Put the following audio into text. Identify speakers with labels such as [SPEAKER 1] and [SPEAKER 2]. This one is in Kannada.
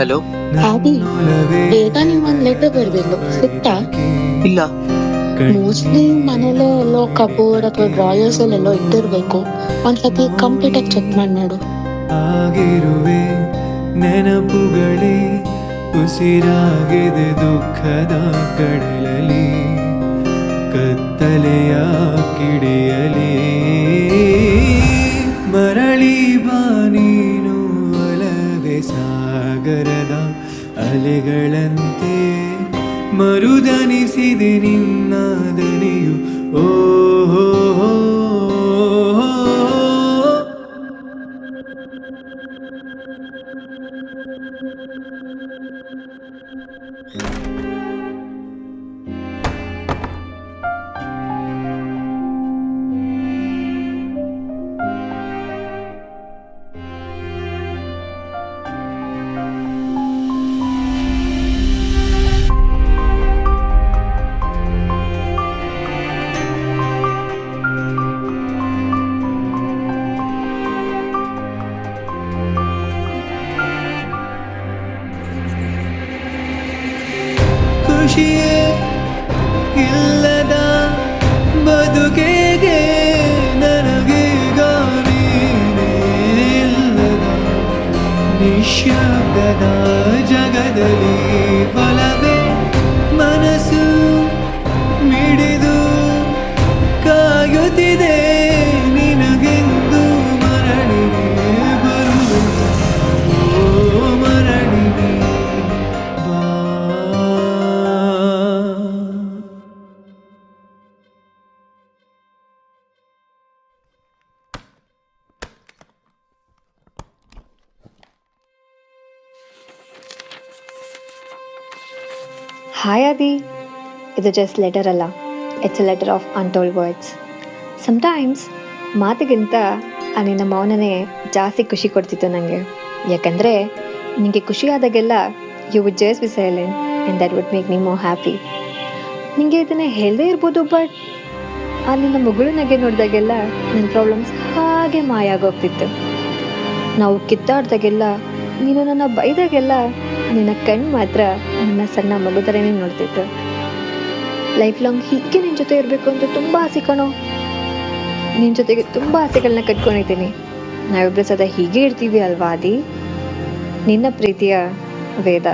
[SPEAKER 1] ಹಲೋ.
[SPEAKER 2] ಆದಿ, ಬೇಗ ನಿಮ್ಮೊಂದ್ ಲೆಟರ್ ಬರ್ದಿಲ್ಲ ಸಿಕ್ತಾ?
[SPEAKER 1] ಇಲ್ಲ.
[SPEAKER 2] ಮೋಸ್ಟ್ಲಿ ಮನೇಲೆ ಎಲ್ಲೋ ಕಬೋರ್ಡ್ ಅಥವಾ ಡ್ರಾಯರ್ಸ್ ಅಲ್ಲೆಲ್ಲೋ ಇಟ್ಟಿರ್ಬೇಕು. ಒಂದ್ಸತಿ ಕಂಪ್ಲೀಟ್ ಆಗಿ ಚೆಕ್ ಮಾಡಿ ನೋಡು.
[SPEAKER 3] ಆಗಿರುವೆ ನೆನಪುಗಳೇ ಉಸಿರಾಗಿದೆ ದುಃಖದ ಕಡಲಲಿ, ಕತ್ತಲೆಯ ಕಿಡಿಯಲಿ ಮರಳಿ ಬಾ ನೀನು ಒಲವೆ ಸಾಗರದ ಅಲೆಗಳಂತೆ, ಮರುದನಿಸಿದೆ ನಿನ್ನ ದನಿಯು ಓಹೋ. ಖುಷಿಯೇ ಇಲ್ಲದ ಬದುಕಿಗೆ ನನಗೀಗ ನೀನೇ ಇಲ್ಲದ ನಿಶ್ಶಬ್ದದ ಜಗದಲ್ಲಿ ಬಲವೇ ಮನಸ್ಸು ಮಿಡಿದು ಕಾಯುತ್ತಿದೆ ನಿನಗೆಂದು ಮರಳಿನೇ ಬರುವೆ ಓ ಮರಳಿನೇ ಬಾ.
[SPEAKER 4] ಹಾಯ್ ಆದಿ, ಇದು ಜಸ್ಟ್ ಲೆಟರ್ ಅಲ್ಲ, it's a letter of untold words. Sometimes ಮಾತಿಗಿಂತ ಆ ನಿನ್ನ ಮೌನನೇ ಜಾಸ್ತಿ ಖುಷಿ ಕೊಡ್ತಿತ್ತು ನನಗೆ. ಯಾಕಂದರೆ ನಿನಗೆ ಖುಷಿಯಾದಾಗೆಲ್ಲ you would just be silent and that would make me more happy. ನಿನಗೆ ಇದನ್ನೇ ಹೇಳದೇ ಇರ್ಬೋದು, ಬಟ್ ಆ ನಿನ್ನ ಮುಗುಳುನಗೆ ನೋಡಿದಾಗೆಲ್ಲ ನನ್ನ ಪ್ರಾಬ್ಲಮ್ಸ್ ಹಾಗೆ ಮಾಯ ಆಗೋಗ್ತಿತ್ತು. ನಾವು ಕಿತ್ತಾಡ್ದಾಗೆಲ್ಲ, ನೀನು ನನ್ನ ಬೈದಾಗೆಲ್ಲ ನಿನ್ನ ಕಣ್ಣು ಮಾತ್ರ ನನ್ನ ಸಣ್ಣ ಮಗು ಥರನೇ ನೋಡ್ತಿತ್ತು. ಲೈಫ್ ಲಾಂಗ್ ಹೀಗೆ ನಿನ್ನ ಜೊತೆ ಇರಬೇಕು ಅಂತ ತುಂಬ ಆಸೆ ಕಣೋ. ನಿನ್ನ ಜೊತೆಗೆ ತುಂಬ ಆಸೆಗಳನ್ನ ಕಟ್ಕೊಂಡಿದ್ದೀನಿ. ನಾವಿಬ್ಬರು ಸದಾ ಹೀಗೆ ಇರ್ತೀವಿ ಅಲ್ವಾ ಆದಿ? ನಿನ್ನ ಪ್ರೀತಿಯ ವೇದ.